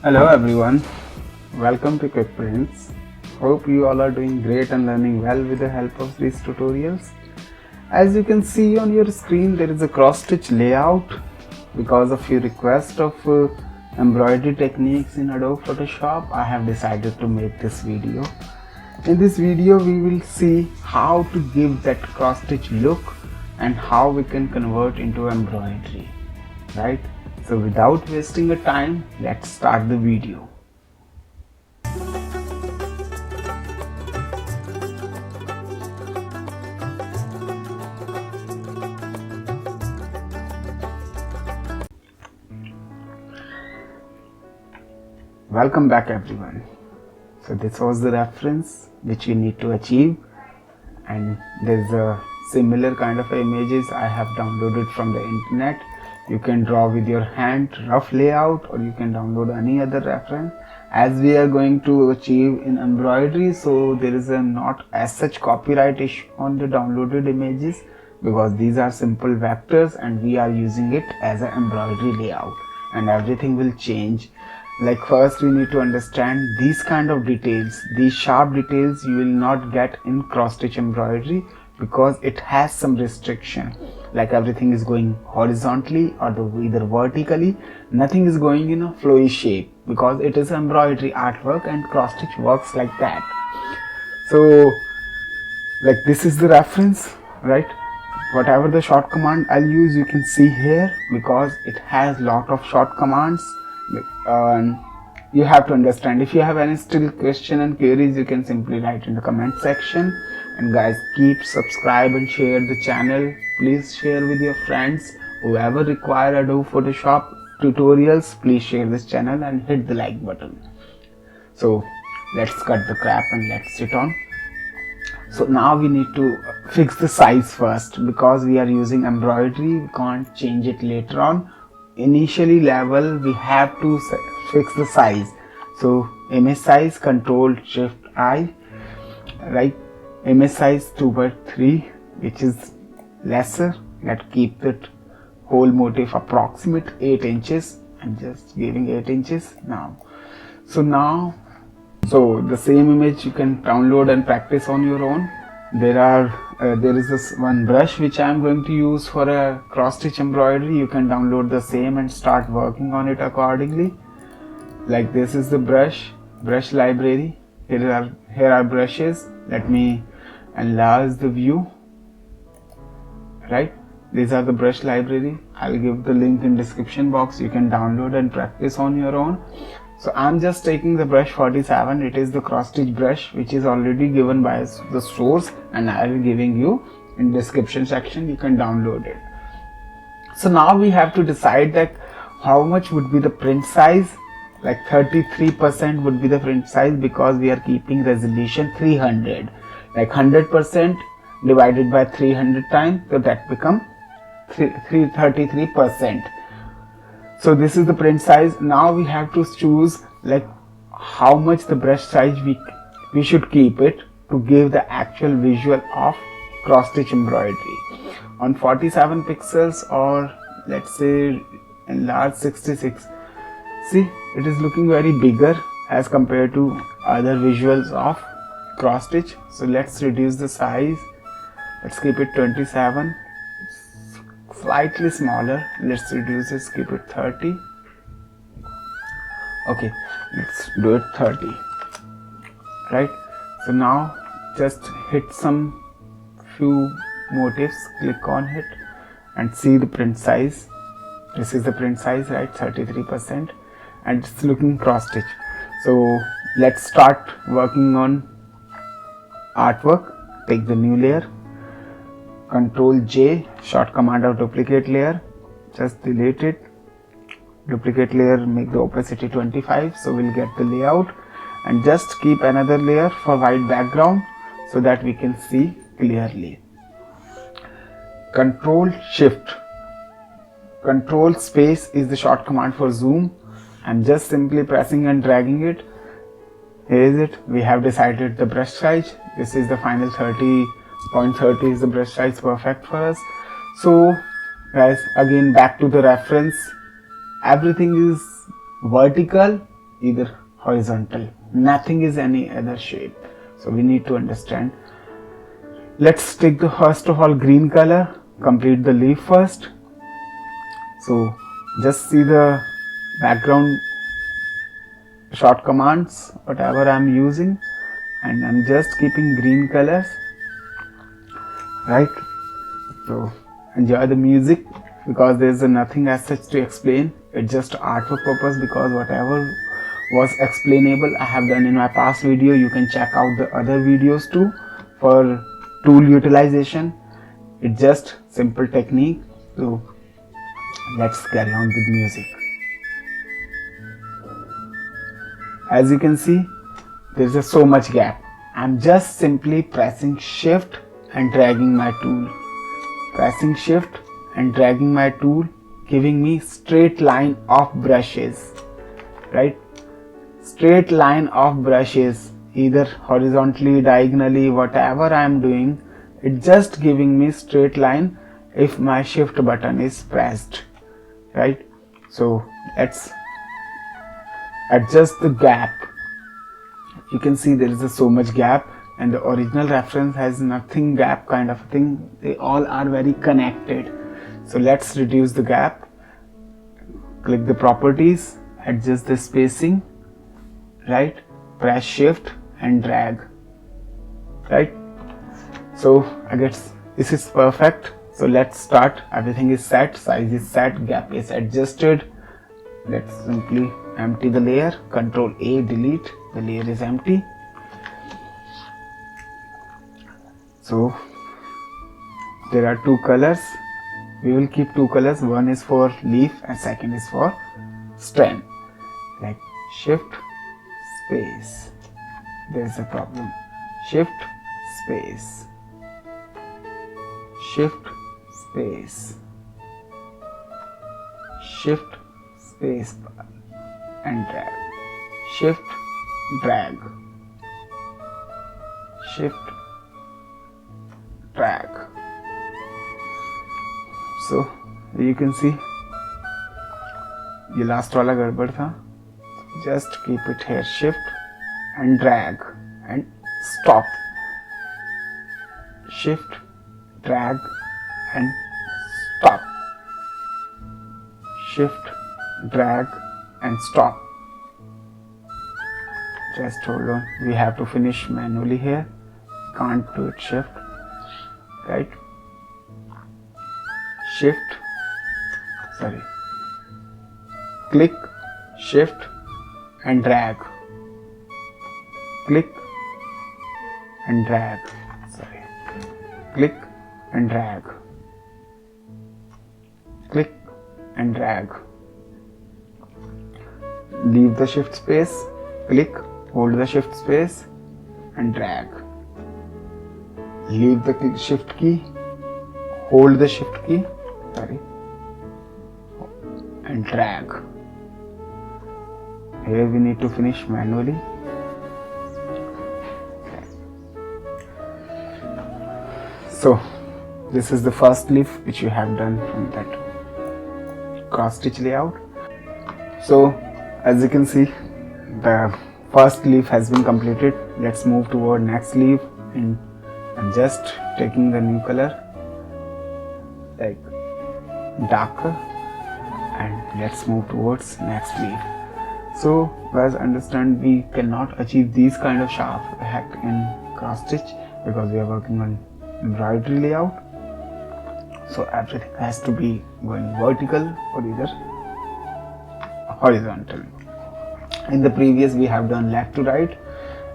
Hello everyone, welcome to Quick Prints. Hope you all are doing great and learning well with the help of these tutorials. As you can see on your screen, there is a cross stitch layout because of your request of embroidery techniques in Adobe Photoshop. I have decided to make this video. In this video we will see how to give that cross stitch look and how we can convert into embroidery, right? So without wasting a time, let's start the video. Welcome back everyone. So this was the reference which you need to achieve, and there's a similar kind of images I have downloaded from the internet. You can draw with your hand rough layout, or you can download any other reference. As we are going to achieve in embroidery, so there is not as such copyright issue on the downloaded images because these are simple vectors and we are using it as an embroidery layout, and everything will change. Like first we need to understand these kind of details, these sharp details you will not get in cross stitch embroidery because it has some restriction. Like everything is going horizontally or either vertically, nothing is going in a flowy shape because it is embroidery artwork and cross stitch works like that. So like this is the reference, right? Whatever the short command I'll use, you can see here because it has lot of short commands. You have to understand. If you have any still question and queries, you can simply write in the comment section. And guys, keep subscribe and share the channel. Please share with your friends. Whoever require Adobe Photoshop tutorials, please share this channel and hit the like button. So let's cut the crap and let's sit on. So now we need to fix the size first because we are using embroidery. We can't change it later on. Initially level we have to fix the size. So image size, Control Shift I, right? Image size 2/3, which is lesser. Let's keep that whole motif approximate 8 inches. I'm just giving 8 inches now. So the same image you can download and practice on your own. There is this one brush which I am going to use for a cross stitch embroidery. You can download the same and start working on it accordingly. Like this is the brush library. Here are brushes. Let me enlarge the view. Right, these are the brush library. I'll give the link in description box. You can download and practice on your own. So I'm just taking the brush 47. It is the cross stitch brush which is already given by the source, and I will giving you in description section. You can download it. So now we have to decide that how much would be the print size. Like 33% would be the print size because we are keeping resolution 300. Like 100% divided by 300 times, so that become 33%. So this is the print size. Now we have to choose like how much the brush size we should keep it to give the actual visual of cross stitch embroidery. On 47 pixels, or let's say enlarge 66. See, it is looking very bigger as compared to other visuals of cross stitch. So let's reduce the size. Let's keep it 27. Slightly smaller. Let's reduce it, keep it 30. Okay, let's do it 30. Right, so now just hit some few motifs, click on it and see the print size. This is the print size, right? 33%, and it's looking cross stitch. So let's start working on artwork. Take the new layer, Control J, short command of duplicate layer, just delete it. Duplicate layer, make the opacity 25, so we'll get the layout, and just keep another layer for white background so that we can see clearly. Control Shift, Control Space is the short command for zoom. I'm just simply pressing and dragging it. Here is it. We have decided the brush size. This is the final 30.30 is the brush size, perfect for us. So guys, again back to the reference. Everything is vertical either horizontal, nothing is any other shape. So we need to understand. Let's take the first of all green color, complete the leaf first. So just see the background short commands, whatever I'm using, and I'm just keeping green colors, right? So enjoy the music, because there's nothing as such to explain. It's just artwork purpose, because whatever was explainable I have done in my past video. You can check out the other videos too for tool utilization. It's just simple technique. So let's carry on with music. As you can see, there's just so much gap. I'm just simply pressing shift and dragging my tool. Pressing shift and dragging my tool, giving me straight line of brushes, right? Straight line of brushes, either horizontally, diagonally, whatever I am doing, it's just giving me straight line if my shift button is pressed, right? So let's adjust the gap. You can see there is so much gap, and the original reference has nothing gap kind of thing. They all are very connected. So let's reduce the gap. Click the properties, adjust the spacing, right? Press shift and drag, right? So I guess this is perfect. So let's start. Everything is set, size is set, gap is adjusted. Let's simply empty the layer. Control A, delete. The layer is empty. So there are two colors. We will keep two colors. One is for leaf and second is for stem. Like shift, space. There's a problem. Shift, space. Shift, space. Shift, space and drag. Shift, drag. Shift, drag. So you can see ये last वाला गड़बड़ था. Just keep it here. Shift and drag and stop. Shift, drag and stop. Shift, drag and stop. Just hold on. We have to finish manually here. Can't do it shift. Right? Shift. Sorry. Click, shift and drag. Click and drag. Sorry. Click and drag. Click and drag. Leave the shift space. Click, hold the shift space and drag. Leave the shift key. Hold the shift key. Sorry. And drag. Here we need to finish manually. So this is the first leaf which you have done from that cross stitch layout. So as you can see, the first leaf has been completed. Let's move toward next leaf, and I'm just taking the new color like darker, and let's move towards next leaf. So guys, understand we cannot achieve these kind of sharp effect in cross stitch because we are working on embroidery layout. So everything has to be going vertical or either horizontal. In the previous we have done left to right.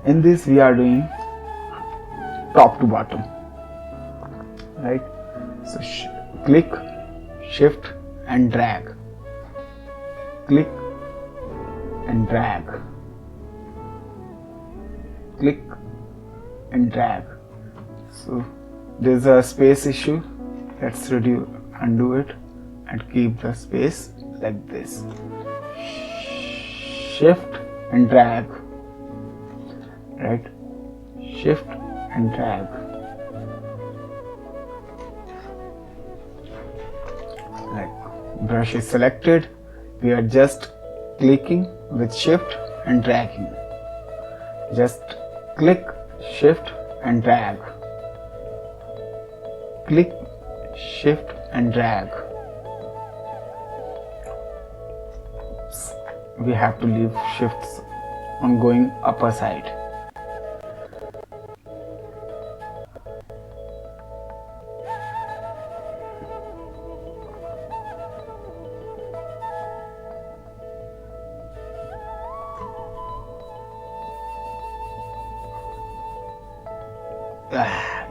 In this we are doing top to bottom, right? So click, shift and drag. Click and drag. Click and drag. So there's a space issue. Let's undo it and keep the space like this. Shift and drag. Right? Shift and drag. Like brush is selected. We are just clicking with shift and dragging. Just click, shift and drag. Click, shift and drag. We have to leave shifts on going upper side.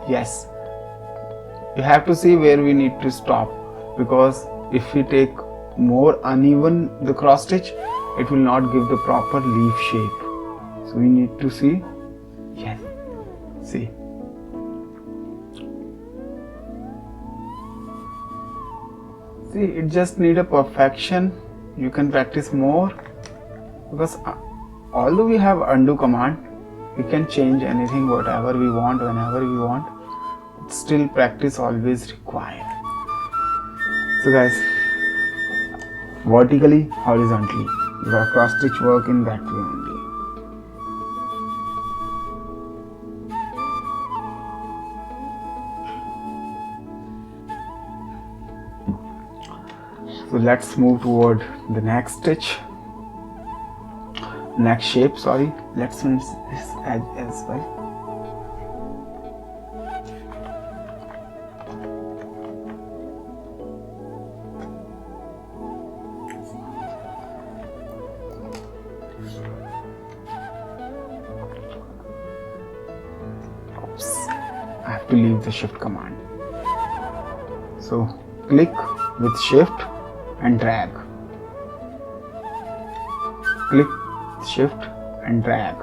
Yes, you have to see where we need to stop, because if we take more uneven the cross stitch, it will not give the proper leaf shape. So we need to see. Yes, see. See, it just need a perfection. You can practice more, because although we have undo command, we can change anything, whatever we want, whenever we want. Still practice always required. So guys, vertically, horizontally, the cross stitch work in that way only. So let's move toward the next stitch, next shape, sorry. Let's finish this edge as well. I have to leave the shift command. So click with shift and drag. Click, shift and drag.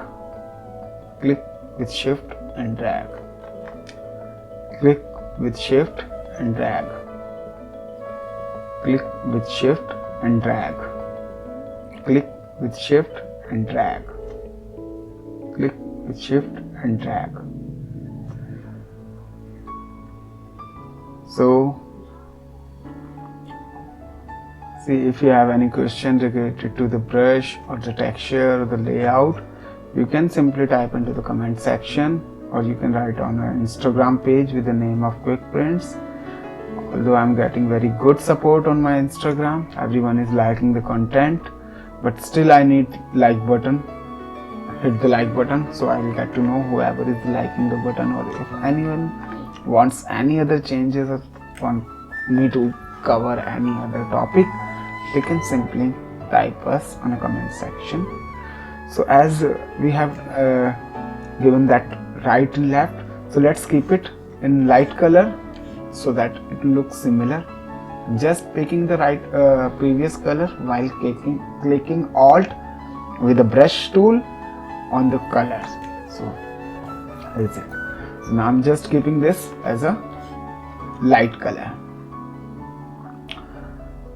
Click with shift and drag. Click with shift and drag. Click with shift and drag. Click with shift and drag. Click with shift and drag. So see, if you have any question related to the brush or the texture or the layout, you can simply type into the comment section, or you can write on our Instagram page with the name of Quick Prints. Although I'm getting very good support on my Instagram, everyone is liking the content, but still I need like button. Hit the like button so I will get to know whoever is liking the button, or if anyone wants any other changes or want me to cover any other topic, they can simply type us on a comment section. So as we have given that right and left, so let's keep it in light color so that it looks similar. Just picking the right previous color while clicking Alt with the brush tool on the colors. So that's it. So now I'm just keeping this as a light color.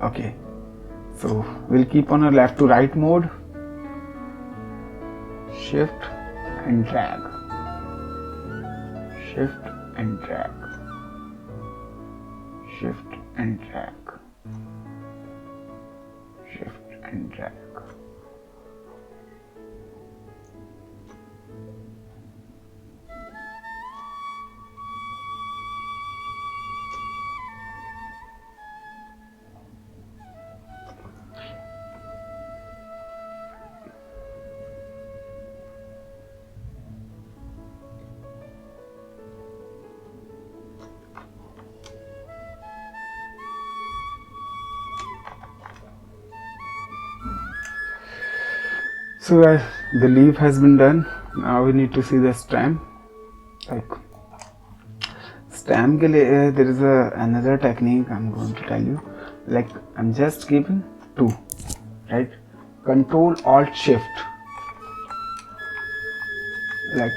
Okay, so we'll keep on a left to right mode. Shift and drag. Shift and drag. Shift and drag. Shift and drag. So the leaf has been done. Now we need to see the stem. Like stem ke liye, there is another technique I'm going to tell you. Like I'm just keeping two, right? Control Alt Shift. Like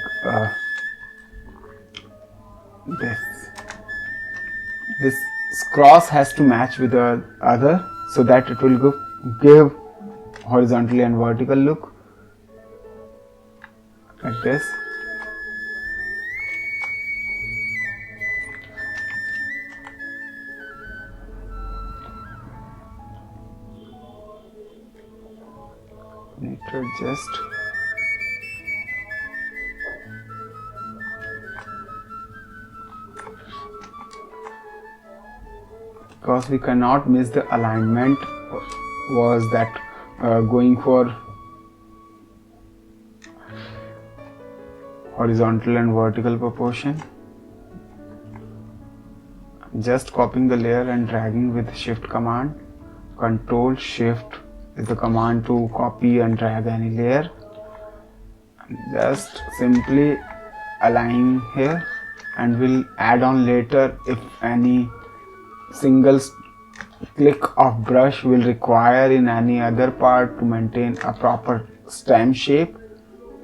this cross has to match with the other, so that it will give horizontal and vertical look. Like this. need to adjust. Because we cannot miss the alignment was that going for horizontal and vertical proportion. Just copying the layer and dragging with shift command. Control shift is the command to copy and drag any layer. Just simply align here, and we'll add on later if any single click of brush will require in any other part to maintain a proper stem shape,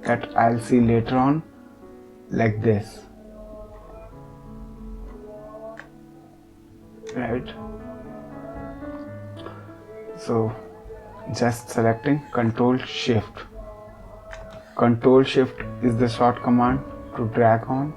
that I'll see later on, like this, right? So just selecting Control Shift. Control Shift is the short command to drag on.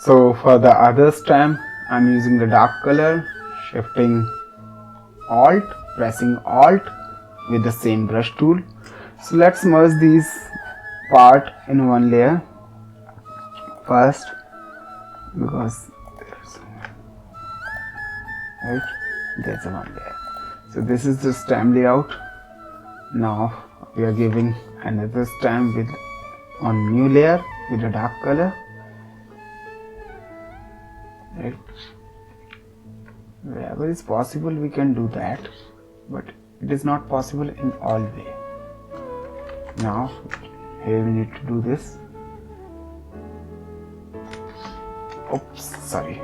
So for the other stem, I'm using the dark color, shifting Alt, pressing Alt with the same brush tool. So let's merge these part in one layer first, because there's one layer. So this is the stem layout. Now we are giving another stem with on new layer with a dark color. Right. Wherever is possible we can do that, but it is not possible in all way. Now here we need to do this. Oops, sorry.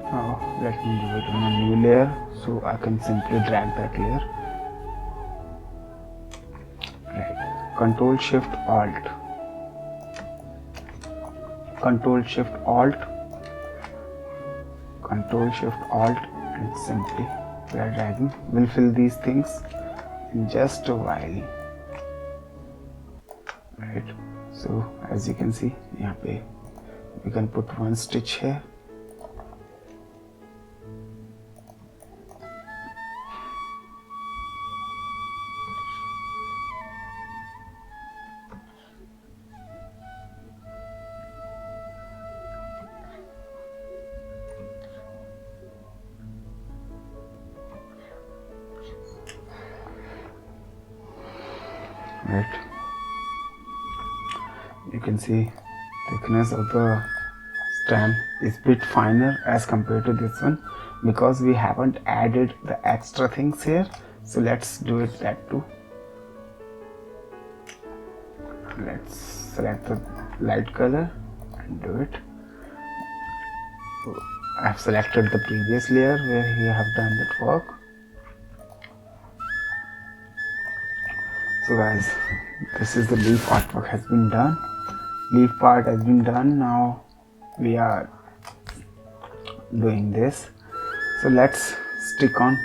Now let me do it on a new layer, so I can simply drag that layer. Right. Control Shift Alt. Control Shift Alt. Control Shift Alt, and simply we are dragging. We'll fill these things in just a while. Right. So as you can see, यहाँ पे we can put one stitch here. Right, you can see thickness of the stem is bit finer as compared to this one, because we haven't added the extra things here. So let's do it that too. Let's select the light color and do it. I have selected the previous layer where we have done that work. So guys, this is the leaf artwork has been done. Leaf part has been done. Now we are doing this. So let's stick on.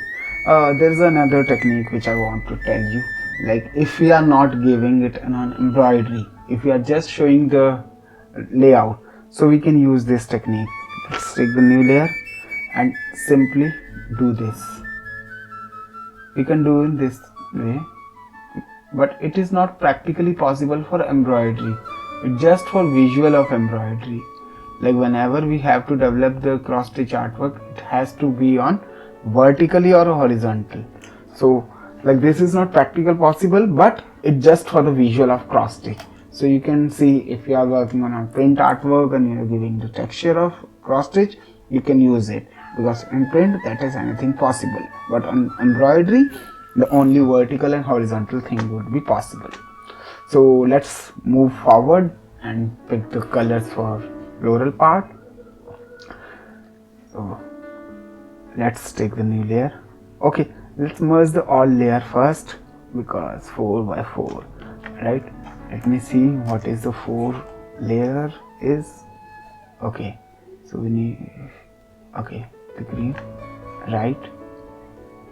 There's another technique which I want to tell you. Like if we are not giving it an embroidery, if we are just showing the layout, so we can use this technique. Let's take the new layer and simply do this. We can do in this way, but it is not practically possible for embroidery. It's just for visual of embroidery. Like whenever we have to develop the cross stitch artwork, it has to be on vertically or horizontal. So like this is not practical possible, but it's just for the visual of cross stitch. So you can see if you are working on a print artwork and you are giving the texture of cross stitch, you can use it, because in print that is anything possible, but on embroidery the only vertical and horizontal thing would be possible. So let's move forward and pick the colors for floral part. So let's take the new layer. Okay, let's merge the all layer first, because 4 by 4, right? Let me see what is the 4 layer is. Okay, so we need, okay, the green, right?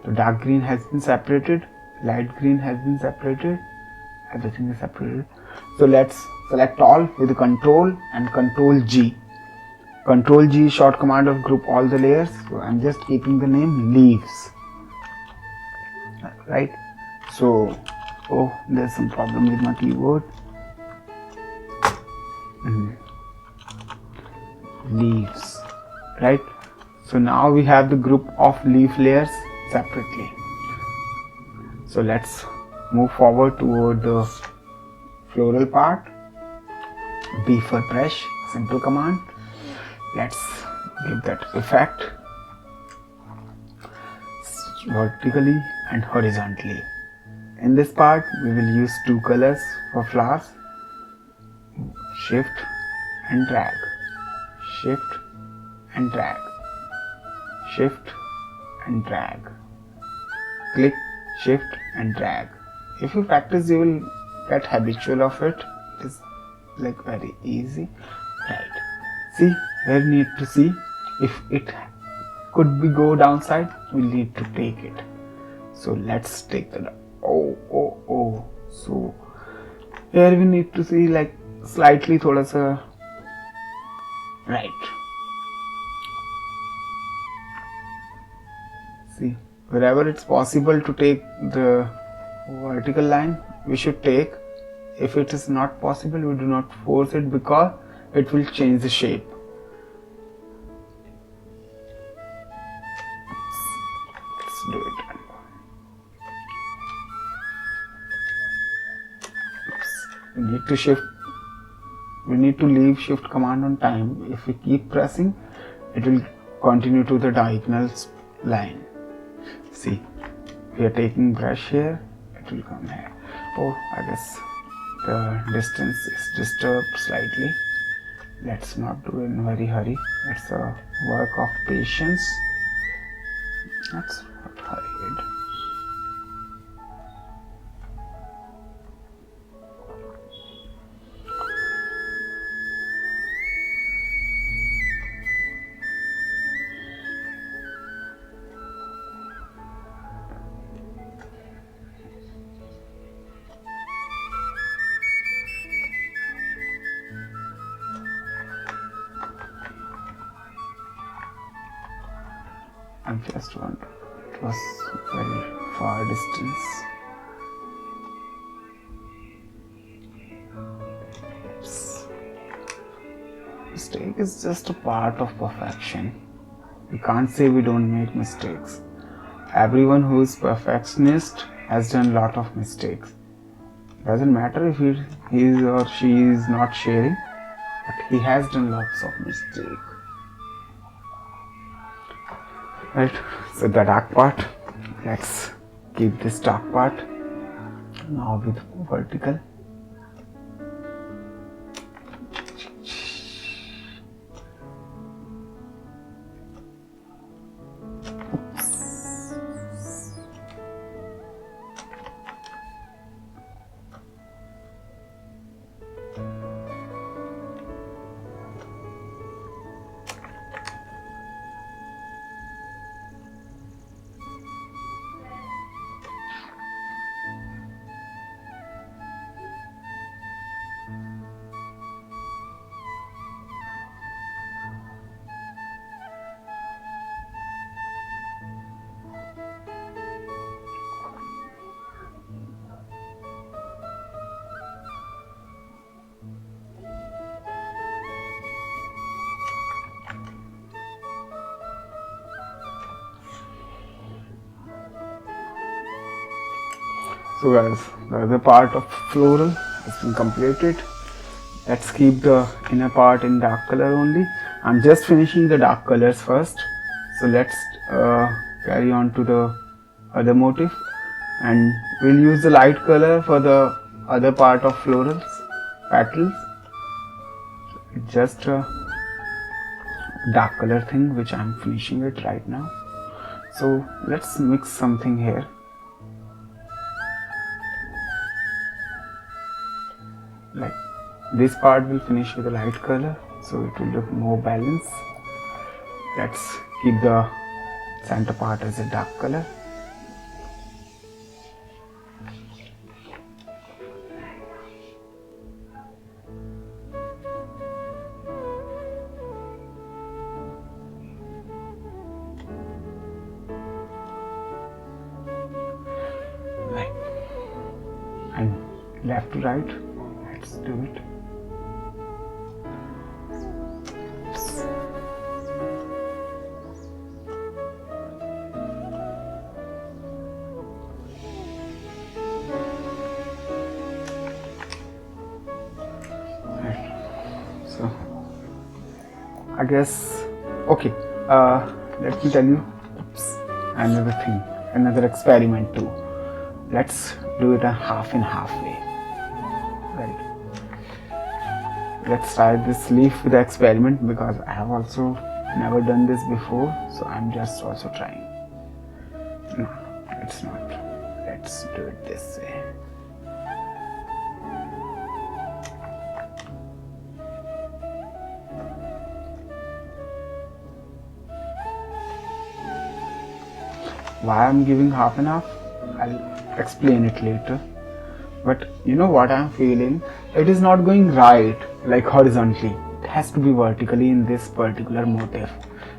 The dark green has been separated, light green has been separated, everything is separated. So let's select all with the Control and Control G. Control G is short command of group all the layers. So I'm just keeping the name leaves, right? So, oh, there's some problem with my keyboard. Leaves, right? So now we have the group of leaf layers separately. So let's move forward toward the floral part. B for brush, simple command. Let's give that effect vertically and horizontally. In this part we will use 2 colors for flowers. Shift and drag, shift and drag, shift and drag, click, shift and drag. If you practice, you will get habitual of it. It is like very easy, right? See, here we need to see if it could be go downside, we need to take it. So let's take the oh. So here we need to see like slightly thoda sa right. See, wherever it's possible to take the vertical line, we should take. If it is not possible, we do not force it, because it will change the shape. Let's do it. We need to shift. We need to leave shift command on time. If we keep pressing, it will continue to the diagonal line. See, we are taking brush here, it will come here. Oh, I guess the distance is disturbed slightly. Let's not do it in a very hurry. It's a work of patience. That's not hurried. I just want, it was very far distance. Mistake is just a part of perfection. We can't say we don't make mistakes. Everyone who is perfectionist has done a lot of mistakes. Doesn't matter if he or she is not sharing, but he has done lots of mistakes. Right, so the dark part, let's keep this dark part now with vertical. So guys, the other part of floral has been completed. Let's keep the inner part in dark color only. I'm just finishing the dark colors first. So let's carry on to the other motif, and we'll use the light color for the other part of florals, petals. Just a dark color thing which I'm finishing it right now. So let's mix something here. Like this part will finish with a light color, so it will look more balanced. Let's keep the center part as a dark color. Like, and left to right. Let's do it. So I guess okay. Let me tell you another thing, another experiment too. Let's do it a half and half way. Right. Let's try this leaf with the experiment because I have also never done this before, so I'm just also trying. No, it's not. Let's do it this way. Why I'm giving half and half, I'll explain it later. But you know what I'm feeling? It is not going right, like horizontally. It has to be vertically in this particular motif,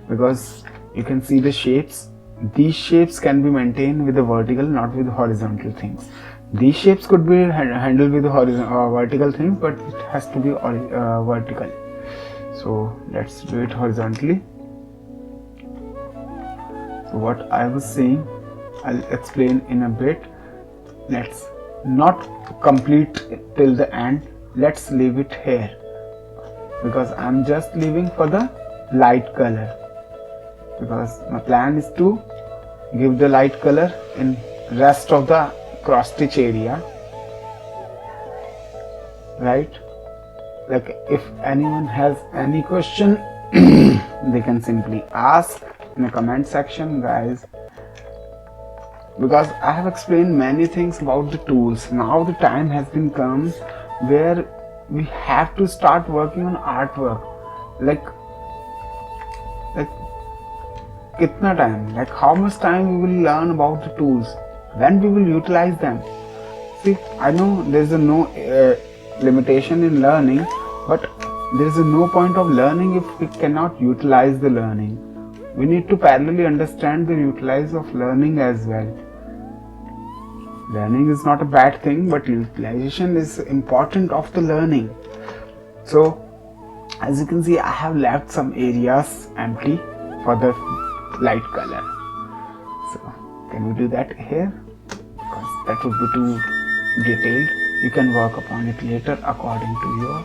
because you can see the shapes. These shapes can be maintained with the vertical, not with horizontal things. These shapes could be handled with the vertical things, but it has to be vertical. So let's do it horizontally. So what I was saying, I'll explain in a bit. Let's not complete till the end. Let's leave it here because I'm just leaving for the light color, because my plan is to give the light color in rest of the cross stitch area, right? Like if anyone has any question they can simply ask in the comment section, guys, because I have explained many things about the tools. Now the time has been come where we have to start working on artwork. Like kitna time, like how much time we will learn about the tools, when we will utilize them. See, I know there is no limitation in learning, but there is no point of learning if we cannot utilize the learning. We need to parallelly understand the utilize of learning as well. Learning is not a bad thing, but utilization is important of the learning. So as you can see, I have left some areas empty for the light color. So can we do that here? Because that would be too detailed. You can work upon it later according to your.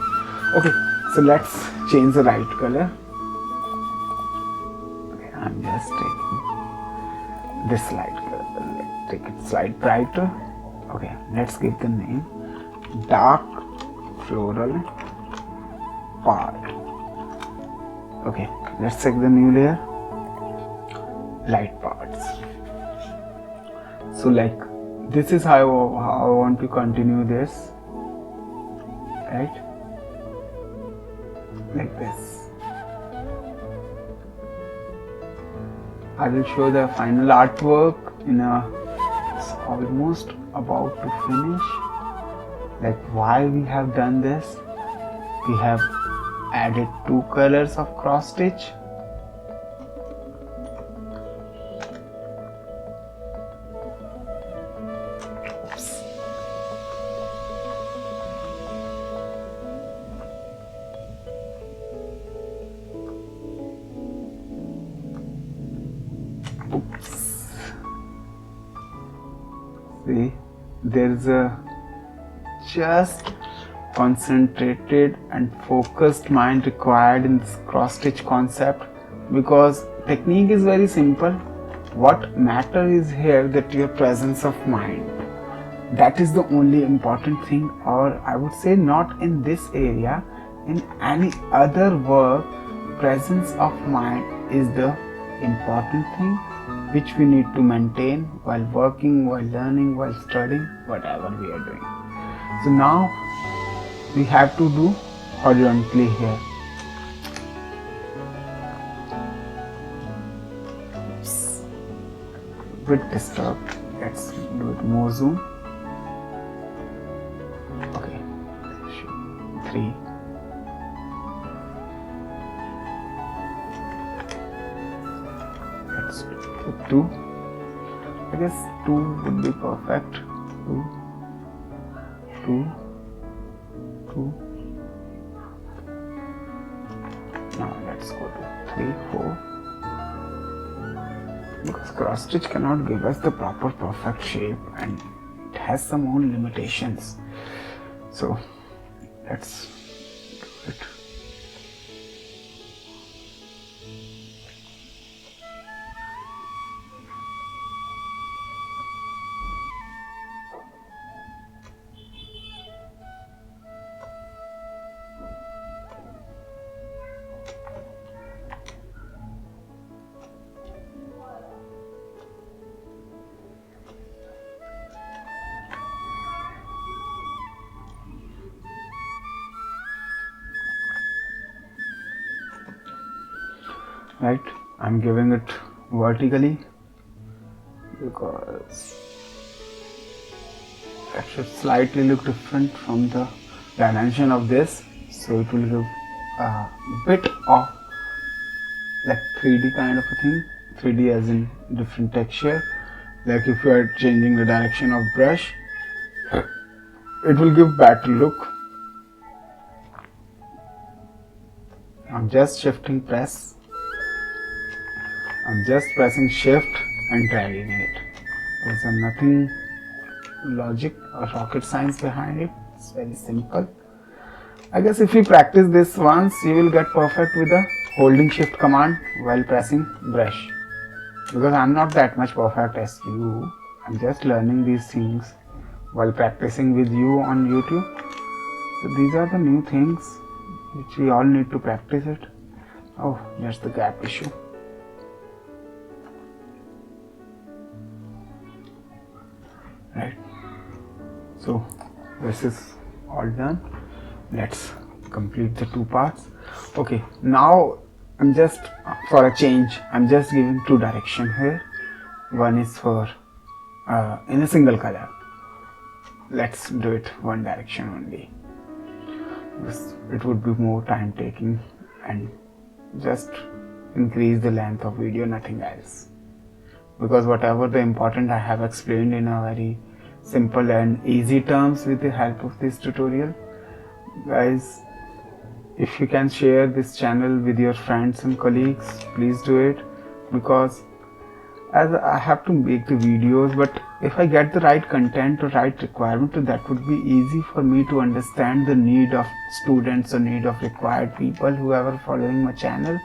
Okay, so let's change the light color. Okay, I'm just taking this light color. Let's take it slight brighter. Okay, let's give the name dark floral part. Okay, let's check the new layer, light parts. So like this is how I want to continue this, right? Like this. I will show the final artwork in a, it's almost about to finish. Like why we have done this, we have added 2 colors of cross stitch. See, there is a just concentrated and focused mind required in this cross stitch concept, because technique is very simple. What matters is here that your presence of mind, that is the only important thing. Or I would say not in this area, in any other work, presence of mind is the important thing which we need to maintain while working, while learning, while studying, whatever we are doing. So now we have to do horizontally here. Oops. Bit disturbed. Let's do it more zoom. Okay, 3. Let's do 2. I guess 2 would be perfect. 2, 2, 2. Now let's go to 3, 4. Because cross stitch cannot give us the proper perfect shape and it has some own limitations. So let's do it. Right, I'm giving it vertically because that should slightly look different from the dimension of this, so it will give a bit of like 3D kind of a thing. 3D as in different texture, like if you are changing the direction of brush, it will give better look. I'm just shifting press. I'm just pressing shift and dragging it. There's nothing logic or rocket science behind it. It's very simple. I guess if you practice this once, you will get perfect with the holding shift command while pressing brush. Because I'm not that much perfect as you. I'm just learning these things while practicing with you on YouTube. So these are the new things which we all need to practice it. Oh, there's the gap issue. Right, so this is all done. Let's complete the 2 parts. Okay, now I'm just, for a change, I'm just giving 2 direction here. One is for in a single color. Let's do it one direction only. It would be more time taking and just increase the length of video, nothing else. Because whatever the important I have explained in a very simple and easy terms with the help of this tutorial. Guys, if you can share this channel with your friends and colleagues, please do it, because as I have to make the videos, but if I get the right content or right requirement, that would be easy for me to understand the need of students or need of required people who are following my channel.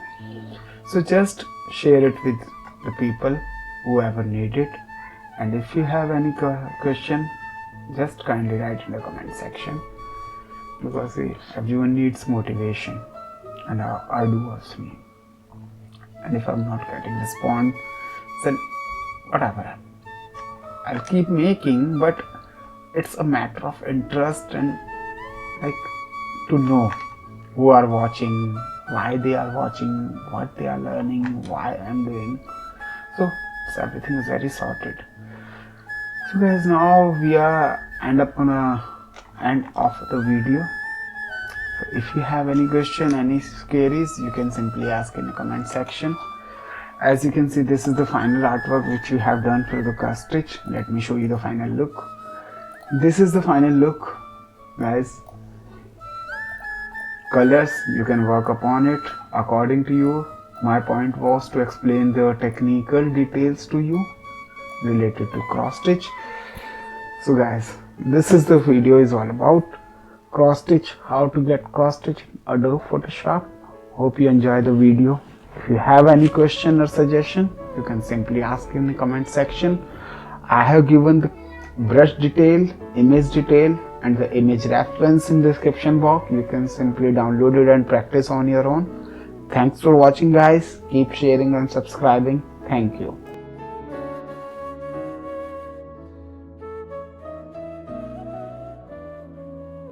So just share it with the people whoever need it, and if you have any question, just kindly write in the comment section, because everyone needs motivation, and I do also. And if I'm not getting response, then whatever, I'll keep making, but it's a matter of interest and like to know who are watching, why they are watching, what they are learning, why I'm doing. So everything is very sorted. So guys, now we are end up on a end of the video. So if you have any question, any queries, you can simply ask in the comment section. As you can see, this is the final artwork which you have done for the cross stitch. Let me show you the final look. This is the final look, guys. Colors, you can work upon it according to you. My point was to explain the technical details to you related to cross stitch. So guys, this is the video is all about cross stitch, how to get cross stitch in Adobe Photoshop. Hope you enjoy the video. If you have any question or suggestion, you can simply ask in the comment section. I have given the brush detail, image detail and the image reference in the description box. You can simply download it and practice on your own. Thanks for watching guys. Keep sharing and subscribing. Thank you.